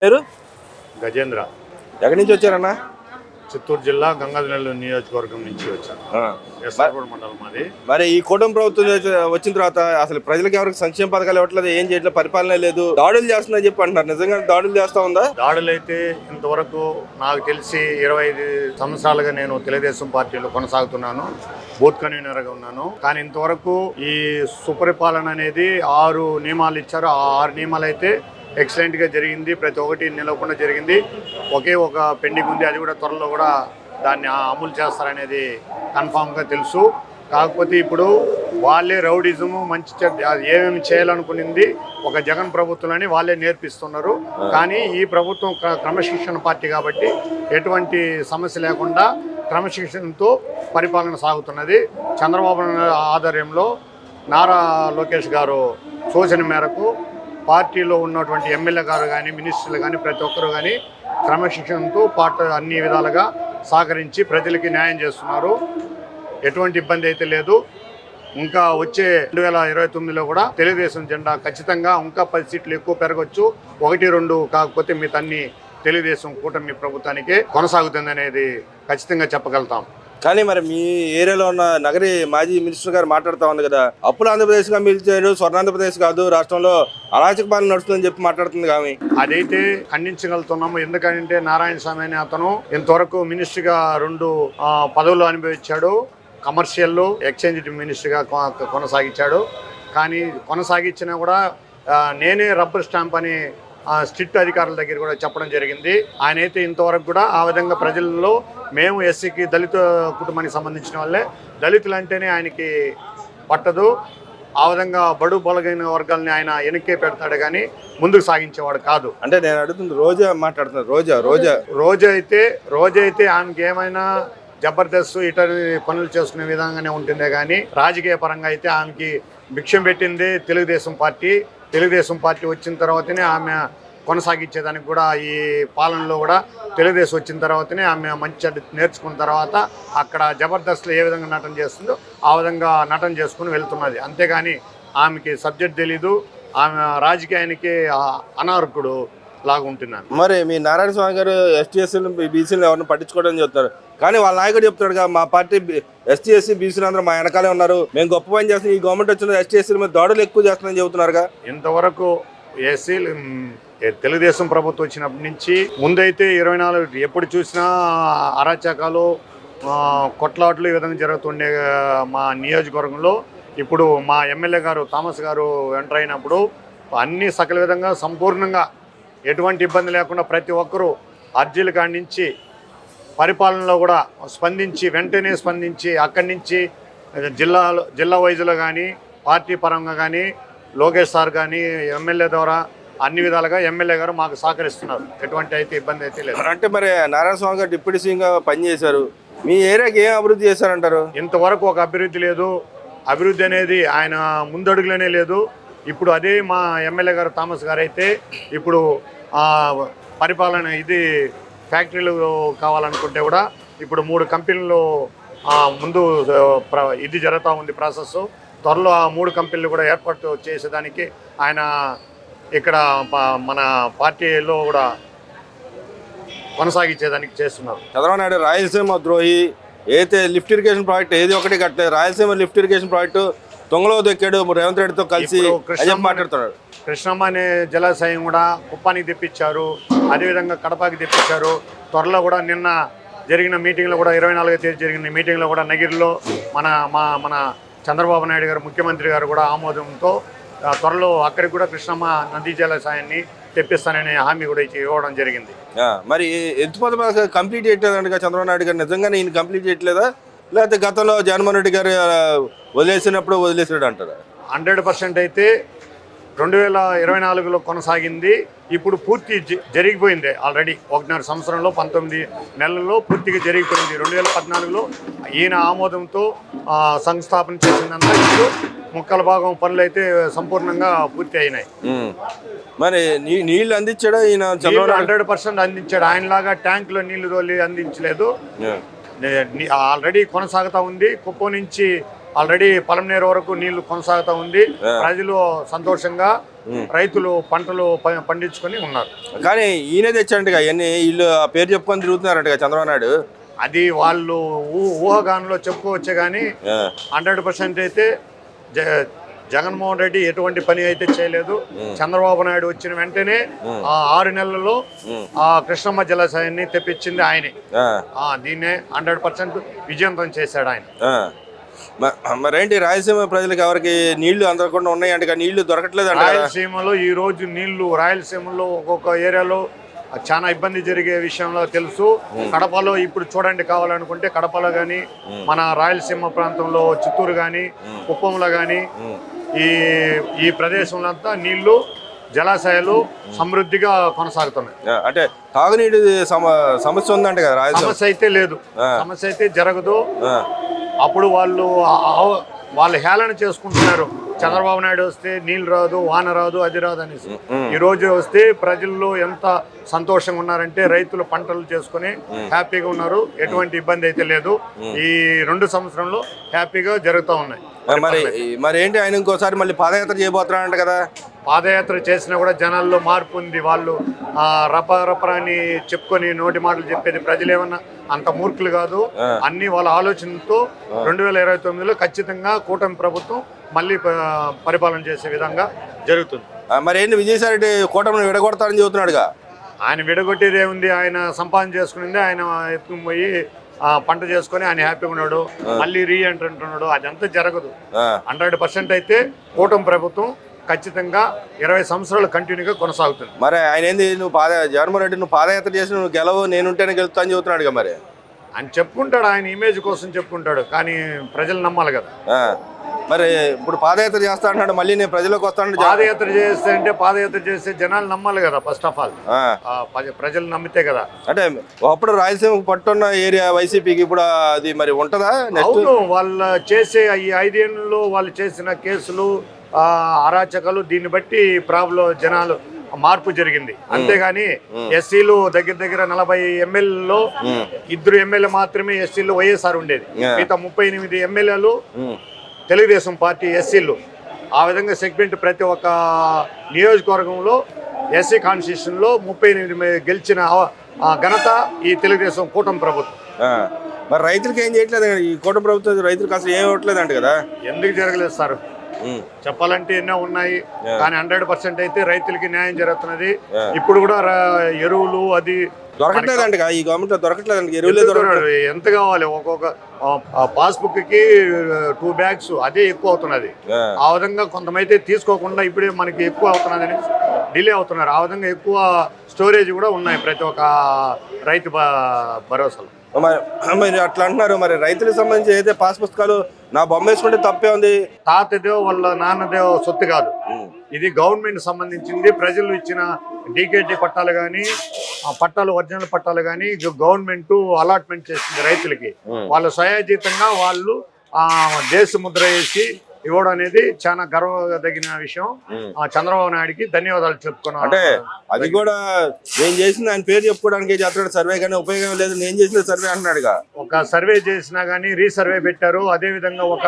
పేరు గజేంద్ర. ఎక్కడి నుంచి వచ్చారన్నా? చిత్తూరు జిల్లా గంగాధరనెల్లూరు నియోజకవర్గం నుంచి వచ్చాను. ఎస్ఆర్గూడ మండలం మాది. మరి ఈ కూటమి ప్రభుత్వం వచ్చిన తర్వాత అసలు ప్రజలకు ఎవరికి సంక్షేమ పథకాలు ఇవ్వట్లేదు, ఏం చేయట్లేదు, పరిపాలన లేదు, దాడులు చేస్తుందని చెప్పి అంటున్నారు. నిజంగా దాడులు చేస్తా ఉందా? దాడులైతే ఇంతవరకు నాకు తెలిసి 25 సంవత్సరాలుగా నేను తెలుగుదేశం పార్టీలో కొనసాగుతున్నాను. బూత్ కన్వీనర్గా ఉన్నాను. కానీ ఇంతవరకు ఈ సుపరిపాలన అనేది 6 నియమాలు ఇచ్చారు. ఆ 6 నియమాలు అయితే ఎక్సలెంట్గా జరిగింది. ప్రతి ఒక్కటి నిలవకుండా జరిగింది. ఒకే ఒక పెండింగ్ ఉంది. అది కూడా త్వరలో కూడా దాన్ని అమలు చేస్తారనేది కన్ఫామ్గా తెలుసు. కాకపోతే ఇప్పుడు వాళ్ళే రౌడిజము మంచి ఏమేమి చేయాలనుకునింది ఒక జగన్ ప్రభుత్వంలోని వాళ్ళే నేర్పిస్తున్నారు. కానీ ఈ ప్రభుత్వం క్రమశిక్షణ పార్టీ కాబట్టి ఎటువంటి సమస్య లేకుండా క్రమశిక్షణతో పరిపాలన సాగుతున్నది. చంద్రబాబు నాయుడు ఆధ్వర్యంలో నారా లోకేష్ గారు సూచన మేరకు పార్టీలో ఉన్నటువంటి ఎమ్మెల్యే గారు కానీ మినిస్టర్లు కానీ ప్రతి ఒక్కరు కానీ క్రమశిక్షణతో పార్టీ అన్ని విధాలుగా సహకరించి ప్రజలకి న్యాయం చేస్తున్నారు. ఎటువంటి ఇబ్బంది అయితే లేదు. ఇంకా వచ్చే 2029లో కూడా తెలుగుదేశం జెండా ఖచ్చితంగా ఇంకా 10 సీట్లు ఎక్కువ పెరగచ్చు. 1-2 కాకపోతే మిగతా తెలుగుదేశం కూటమి ప్రభుత్వానికే కొనసాగుతుంది అనేది ఖచ్చితంగా చెప్పగలుగుతాం. కానీ మరి మీ ఏరియాలో ఉన్న నగరి మాజీ మినిస్టర్ గారు మాట్లాడుతూ ఉంది కదా, అప్పులు ఆంధ్రప్రదేశ్గా మిలిచారు, స్వర్ణాంధ్రప్రదేశ్ కాదు, రాష్ట్రంలో అరాచక పాలన నడుస్తుందని చెప్పి మాట్లాడుతుంది. కానీ అదైతే ఖండించగలుగుతున్నాము. ఎందుకంటే నారాయణ స్వామి అనే అతను ఇంతవరకు మినిస్టర్గా 2 పదవులు అనుభవించాడు. కమర్షియల్ ఎక్స్చేంజ్ మినిస్టర్గా కొనసాగించాడు. కానీ కొనసాగించినా కూడా నేనే రబ్బర్ స్టాంప్ అని స్ట్రిక్ట్ అధికారుల దగ్గర కూడా చెప్పడం జరిగింది. ఆయన అయితే ఇంతవరకు కూడా ఆ విధంగా ప్రజల్లో మేము ఎస్సీకి దళిత కుటుంబానికి సంబంధించిన వాళ్ళే, దళితులు అంటేనే ఆయనకి పట్టదు. ఆ విధంగా బడు బలగైన వర్గాల్ని ఆయన వెనక్కే పెడతాడు కానీ ముందుకు సాగించేవాడు కాదు. అంటే నేను అడుగుతుంది రోజా మాట్లాడుతున్నారు. రోజా అయితే ఆమెకి ఏమైనా జబర్దస్త్ ఇతర పనులు చేసుకునే విధంగానే ఉంటుందే కానీ రాజకీయ పరంగా అయితే ఆమెకి భిక్షం పెట్టింది తెలుగుదేశం పార్టీ. తెలుగుదేశం పార్టీ వచ్చిన తర్వాతనే ఆమె కొనసాగించేదానికి కూడా ఈ పాలనలో కూడా తెలుగుదేశం వచ్చిన తర్వాతనే ఆమె మంచి నేర్చుకున్న తర్వాత అక్కడ జబర్దస్త్లో ఏ విధంగా నటన చేస్తుందో ఆ విధంగా నటన చేసుకుని వెళ్తున్నది. అంతేగాని ఆమెకి సబ్జెక్ట్ తెలీదు. ఆమె రాజకీయానికి అనార్కుడు లాగా ఉంటున్నాను. మరి మీ నారాయణ స్వామి గారు ఎస్టీ-ఎస్సీలు బీసీలు ఎవరిని పట్టించుకోవడం చెప్తారు. కానీ వాళ్ళ నాయకుడు చెప్తాడుగా, మా పార్టీ ఎస్టీ-ఎస్సీ బీసీలు అందరూ మా వెనకాలే ఉన్నారు, మేము గొప్ప పని చేస్తున్నాం, ఈ గవర్నమెంట్ వచ్చిన ఎస్టీ-ఎస్సీల మీద దాడులు ఎక్కువ చేస్తున్నారని చెబుతున్నారుగా. ఇంతవరకు ఎస్సీలు తెలుగుదేశం ప్రభుత్వం వచ్చినప్పటి నుంచి ముందైతే 24 ఎప్పుడు చూసినా అరాచకాలు కొట్లాట్లు ఈ విధంగా జరుగుతుండే మా నియోజకవర్గంలో. ఇప్పుడు మా ఎమ్మెల్యే గారు థామస్ గారు ఎంటర్ అయినప్పుడు అన్ని సకల విధంగా సంపూర్ణంగా ఎటువంటి ఇబ్బంది లేకుండా ప్రతి ఒక్కరూ అర్జీలు కాడి నుంచి పరిపాలనలో కూడా వెంటనే స్పందించి అక్కడి నుంచి జిల్లా వైజ్లో కానీ పార్టీ పరంగా కానీ లోకేష్ సార్ కానీ ఎమ్మెల్యే ద్వారా అన్ని విధాలుగా ఎమ్మెల్యే గారు మాకు సహకరిస్తున్నారు. ఎటువంటి అయితే ఇబ్బంది అయితే లేదు. అంటే మరి నారాయణ స్వామి గారు డిప్యూటీ సీఎంగా పనిచేశారు, మీ ఏరియాకి ఏం అభివృద్ధి చేశారంటారు? ఇంతవరకు ఒక అభివృద్ధి లేదు. అభివృద్ధి అనేది ఆయన ముందడుగులోనే లేదు. ఇప్పుడు అదే మా ఎమ్మెల్యే గారు థామస్ గారు అయితే ఇప్పుడు పరిపాలన ఫ్యాక్టరీలు కావాలనుకుంటే కూడా ఇప్పుడు 3 కంపెనీలు ముందు జరుగుతూ ఉంది ప్రాసెస్. త్వరలో ఆ 3 కంపెనీలు కూడా ఏర్పాటు చేసేదానికి ఆయన ఇక్కడ మన పార్టీలో కూడా కొనసాగించేదానికి చేస్తున్నారు. చంద్రబాబు నాయుడు రాయలసీమ ద్రోహి, అయితే లిఫ్ట్ ఇరిగేషన్ ప్రాజెక్ట్ ఏది ఒకటి కట్టలేదు, రాయలసీమ లిఫ్ట్ ఇరిగేషన్ ప్రాజెక్టు తొంగలో దొక్కాడు, రేవంత్ రెడ్డితో కలిసి మాట్లాడుతున్నాడు. కృష్ణమ్మ అనే జలాశయం కూడా కుప్పానికి తెప్పించారు, అదేవిధంగా కడపకి తెప్పించారు. త్వరలో కూడా నిన్న జరిగిన మీటింగ్లో కూడా 24వ తేదీ జరిగిన మీటింగ్లో కూడా నగిరిలో మన చంద్రబాబు నాయుడు గారు ముఖ్యమంత్రి గారు కూడా ఆమోదంతో త్వరలో అక్కడికి కూడా కృష్ణమ్మ నదీ జలాశయాన్ని తెప్పిస్తాననే హామీ కూడా ఇవ్వడం జరిగింది. మరి ఎత్తిపోత కంప్లీట్ చేయట్లేదండి చంద్రబాబు నాయుడు గారు, నిజంగానే ఈయన కంప్లీట్ చేయట్లేదా, లేకపోతే గతంలో జగన్మోహన్ రెడ్డి గారు వదిలేసినప్పుడు వదిలేసాడు అంటారా? 100% అయితే 2024లో కొనసాగింది. ఇప్పుడు పూర్తి జరిగిపోయింది. ఆల్రెడీ 1.5 సంవత్సరంలో 19 నెలల్లో పూర్తిగా జరిగిపోయింది. 2014లో ఈయన ఆమోదంతో సంస్థాపన చేసిందంతా ఇప్పుడు ముక్కల భాగం పనులు అయితే సంపూర్ణంగా పూర్తి అయినాయి. మరి నీళ్లు అందించాడా ఈయన? 100% అందించాడు. ఆయనలాగా ట్యాంకులో నీళ్లు తోలి అందించలేదు. ఆల్రెడీ కొనసాగుతూ ఉంది. కుప్పం నుంచి ఆల్రెడీ పలమనేరు వరకు నీళ్లు కొనసాగుతూ ఉంది. ప్రజలు సంతోషంగా రైతులు పంటలు పండించుకొని ఉన్నారు. కానీ ఈయనే తెచ్చారంటగా ఇవన్నీ వీళ్ళు ఆ పేరు చెప్పుకొని తిరుగుతున్నారంటగా చంద్రబాబు నాయుడు. అది వాళ్ళు ఊహాగానంలో చెప్పుకోవచ్చే కానీ 100% అయితే జగన్మోహన్ రెడ్డి ఎటువంటి పని అయితే చేయలేదు. చంద్రబాబు నాయుడు వచ్చిన వెంటనే ఆ 6 నెలల్లో ఆ కృష్ణమ్మ జలాశయాన్ని తెప్పించింది ఆయనే. దీన్నే 100% విజయవంతం చేశాడు ఆయన. మరేంటి రాయలసీమ ప్రజలకు ఎవరికి నీళ్లు అందకుండా ఉన్నాయంట, నీళ్లు దొరకట్లేదు అంట. రాయలసీమలో ఈ రోజు నీళ్లు రాయలసీమలో ఒక్కొక్క ఏరియాలో చాలా ఇబ్బంది జరిగే విషయంలో తెలుసు. కడపలో ఇప్పుడు చూడండి, కావాలనుకుంటే కడపలో కానీ మన రాయలసీమ ప్రాంతంలో చిత్తూరు కానీ కుప్పంలో కానీ ఈ ప్రదేశంలో అంతా నీళ్లు జలాశయాలు సమృద్ధిగా కొనసాగుతున్నాయి. అంటే తాగునీటి సమస్య ఉందంట కదా రాయలసీమ. సమస్య అయితే లేదు, సమస్య అయితే జరగదు. అప్పుడు వాళ్ళు హేళన చేసుకుంటున్నారు, చంద్రబాబు నాయుడు వస్తే నీళ్ళు రాదు, వాన రాదు, అది రాదు అనేసి. ఈ రోజు వస్తే ప్రజల్లో ఎంత సంతోషంగా ఉన్నారంటే రైతులు పంటలు చేసుకుని హ్యాపీగా ఉన్నారు. ఎటువంటి ఇబ్బంది అయితే లేదు. ఈ 2 సంవత్సరంలో హ్యాపీగా జరుగుతూ ఉన్నాయి. మరి ఏంటి ఆయన ఇంకోసారి మళ్ళీ పాదయాత్ర చేయబోతున్నారంట కదా. పాదయాత్ర చేసినా కూడా జనాల్లో మార్పు ఉంది. వాళ్ళు రపరపరాని చెప్పుకొని నోటి మాటలు చెప్పేది. ప్రజలు ఏమన్నా అంత మూర్ఖులు కాదు. అన్ని వాళ్ళ ఆలోచనతో 2029లో ఖచ్చితంగా కూటమి ప్రభుత్వం మళ్ళీ పరిపాలన చేసే విధంగా జరుగుతుంది. మరి ఏంటి విజయసాయి రెడ్డి కూటమిని విడగొడతారని చెబుతున్నాడుగా. ఆయన విడగొట్టేది ఏముంది, ఆయన సంపాదన చేసుకునింది ఆయన ఎత్తుకుని పోయి పంట చేసుకుని ఆయన హ్యాపీగా ఉన్నాడు. మళ్ళీ రీఎంట్రీ అంటున్నాడు, అదంతా జరగదు. 100% అయితే కూటమి ప్రభుత్వం ఖచ్చితంగా 20 సంవత్సరాలు కంటిన్యూగా కొనసాగుతుంది. మరి ఆయన ఏంది, నువ్వు జగన్మోహన్ రెడ్డి నువ్వు పాదయాత్ర చేసి నువ్వు గెలవు, నేనుంటేనే గెలుస్తా అని చెబుతున్నాడుగా. మరి ఆయన చెప్పుకుంటాడు, ఆయన ఇమేజ్ కోసం చెప్పుకుంటాడు, కానీ ప్రజలు నమ్మాలి కదా. మరి ఇప్పుడు పాదయాత్ర చేస్తా అంటున్నాడు, మళ్ళీ నేను ప్రజలకు వస్తాను. పాదయాత్ర చేస్తే జనాలు నమ్మాలి కదా. ఫస్ట్ ఆఫ్ ఆల్ ప్రజలు నమ్మితే కదా. అంటే అప్పుడు రాయలసీమ పట్టున్న ఏరియా వైసీపీకి ఇప్పుడు అది మరి ఉంటుందా? అవును, వాళ్ళు చేసే ఈ 5 ఏళ్ళలో వాళ్ళు చేసిన కేసులు అరాచకాలు దీన్ని బట్టి ప్రాబ్లం జనాలు మార్పు జరిగింది. అంతేగాని ఎస్సీలు దగ్గర 40 ఎమ్మెల్యేలో 2 ఎమ్మెల్యే మాత్రమే ఎస్సీలు వైఎస్ఆర్ ఉండేది. మిగతా 38 ఎమ్మెల్యేలు తెలుగుదేశం పార్టీ ఎస్సీలు. ఆ విధంగా సెగ్మెంట్ ప్రతి ఒక్క నియోజకవర్గంలో ఎస్సీ కాన్స్టిట్యూషన్లో 38 గెలిచిన ఘనత ఈ తెలుగుదేశం కూటమి ప్రభుత్వం. మరి రైతులకు ఏం చేయట్లేదు ఈ కూటమి ప్రభుత్వం, రైతులకు అసలు ఏం ఇవ్వట్లేదు అంట కదా. ఎందుకు జరగలేదు సార్? చెప్పాలంటే ఎన్నో ఉన్నాయి, కానీ 100% అయితే రైతులకి న్యాయం జరుగుతున్నది. ఇప్పుడు కూడా ఎరువులు అది దొరకట్లేదంట, ఈ గవర్నమెంట్ దొరకట్లేదండి, ఎరువులే దొరకట్లేదు. ఎంత కావాలి? ఒక్కొక్క పాస్బుక్ కి 2 బ్యాగ్స్ అదే ఎక్కువ అవుతున్నది. ఆ విధంగా కొంతమైతే తీసుకోకుండా ఇప్పుడే మనకి ఎక్కువ అవుతున్నదని డిలే అవుతున్నారు. ఆ విధంగా ఎక్కువ స్టోరేజ్ కూడా ఉన్నాయి ప్రతి ఒక్క రైతు భరోసాలో. మరి అట్లా అంటున్నారు. మరి రైతులకు సంబంధించి అయితే పాస్ పుస్తకాలు నా బొమ్మ వేసుకుంటే తప్పే ఉంది. తాతదేవో వాళ్ళ నాన్నదేవో సొత్తు కాదు, ఇది గవర్నమెంట్ సంబంధించింది. ప్రజలు ఇచ్చిన డీకేటీ పట్టాలు కానీ పట్టాలు ఒరిజినల్ పట్టాలు కానీ గవర్నమెంట్ అలాట్మెంట్ చేసింది రైతులకి. వాళ్ళు స్వయాజీతంగా వాళ్ళు దేశ ముద్ర వేసి ఇవ్వడం అనేది చాలా గర్వదగిన విషయం. చంద్రబాబు నాయుడికి ధన్యవాదాలు చెప్పుకున్నాను. అంటే అది కూడా నేను చేసింది ఆయన పేరు చెప్పుకోవడానికి చేస్తున్నాడు సర్వే, కానీ ఉపయోగం లేదు, నేను చేసిన సర్వే అంటున్నాడుగా. ఒక సర్వే చేసినా కానీ రీసర్వే పెట్టారు. అదే విధంగా ఒక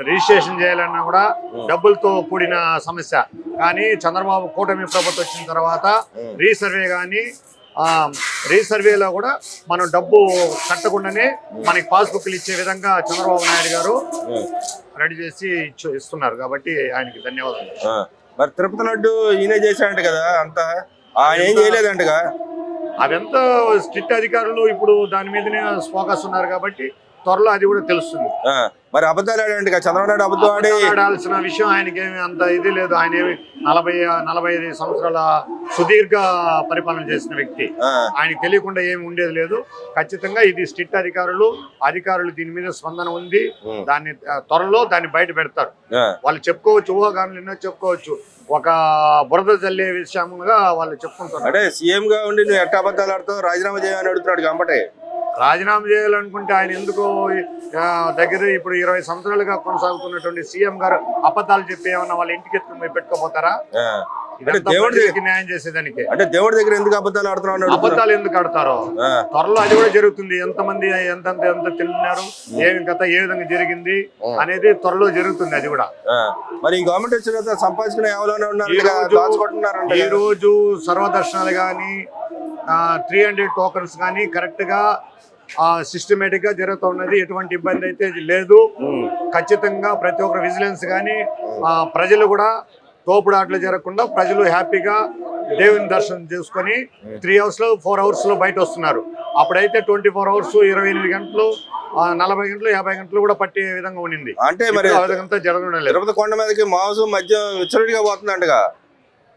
రిజిస్ట్రేషన్ చేయాలన్నా కూడా డబ్బులతో కూడిన సమస్య. కానీ చంద్రబాబు కూటమి ప్రభుత్వం వచ్చిన తర్వాత రీసర్వే కానీ రీసర్వేలో కూడా మనం డబ్బు కట్టకుండానే మనకి పాస్బుక్లు ఇచ్చే విధంగా చంద్రబాబు నాయుడు గారు రెడీ చేసి ఇస్తున్నారు. కాబట్టి ఆయనకి ధన్యవాదాలు. మరి తిరుపతి లడ్డు ఈయన చేశాడంట కదా, అంతా ఆయన ఏం చేయలేదంటగా. అదంతా స్ట్రిక్ట్ అధికారులు ఇప్పుడు దాని మీదనే ఫోకస్ ఉన్నారు కాబట్టి త్వరలో అది కూడా తెలుస్తుంది. మరి అబద్ధాలు ఆడండి చంద్రబాబు నాయుడు, అబద్ధం ఆడాల్సిన విషయం ఆయనకేమి అంత ఇది లేదు. ఆయన 40-45 సంవత్సరాల సుదీర్ఘ పరిపాలన చేసిన వ్యక్తి. ఆయనకి తెలియకుండా ఏమి ఉండేది లేదు. ఖచ్చితంగా ఇది స్ట్రిక్ట్ అధికారులు దీని మీద స్పందన ఉంది. దాన్ని త్వరలో దాన్ని బయట పెడతారు. వాళ్ళు చెప్పుకోవచ్చు, ఊహాగానాలు ఎన్నో చెప్పుకోవచ్చు. ఒక బురద జల్లే విషయంగా వాళ్ళు చెప్పుకుంటారు. అంటే సీఎం గా ఉండి నువ్వు ఎట్ట అబద్ధాలు ఆడుతావు, రాజీనామా చేయమని అడుగుతున్నాడు కాబట్టి. రాజీనామా చేయాలనుకుంటే ఆయన ఎందుకు దగ్గర ఇప్పుడు 20 సంవత్సరాలుగా కొనసాగుతున్నటువంటి సీఎం గారు అబద్ధాలు చెప్పి ఏమన్నా వాళ్ళ ఇంటికి ఎత్తుకుని పెట్టుకోపోతారా? ఇదంతా దేవుడి ప్రజలకి న్యాయం చేసేదానికి. అంటే దేవుడి దగ్గర ఎందుకు అబద్ధాలు ఆడుతున్నావు? అబద్ధాలు ఎందుకు ఆడతారో త్వరలో అది కూడా జరుగుతుంది. ఎంతమంది ఎంత తిన్నారు, ఏమి కథ, ఏ విధంగా జరిగింది అనేది త్వరలో జరుగుతుంది. అది కూడా మరి ఈ గవర్నమెంట్ వచ్చిన తర్వాత సంపాదించుకునే ఎవరైనా ఉన్నారు, ఈ రోజు సర్వదర్శనాలు కానీ 300 టోకన్స్ కానీ కరెక్ట్ గా సిస్టమేటిక్ గా జరుగుతున్నది. ఎటువంటి ఇబ్బంది అయితే లేదు. ఖచ్చితంగా ప్రతి ఒక్కరు విజిలెన్స్ కానీ ప్రజలు కూడా తోపుడాట్లు జరగకుండా ప్రజలు హ్యాపీగా దేవుని దర్శనం చేసుకొని 3 hours లో 4 hours లో బయట వస్తున్నారు. అప్పుడైతే 24 hours 28 గంటలు 40 గంటలు 50 గంటలు కూడా పట్టే విధంగా ఉండింది. అంటే మరి అదంతా జరగడం లేదు. తిరుపతి కొండ మీదకి మాంసం మధ్య విచ్చలవిడిగా పోతుందంటగా.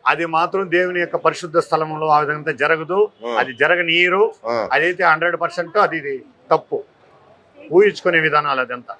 అది మాత్రం దేవుని యొక్క పరిశుద్ధ స్థలంలో ఆ విధంగా జరగదు. అది జరగనీయరు. అదైతే 100% అది తప్పు. ఊహించుకునే విధానాలు అదంతా.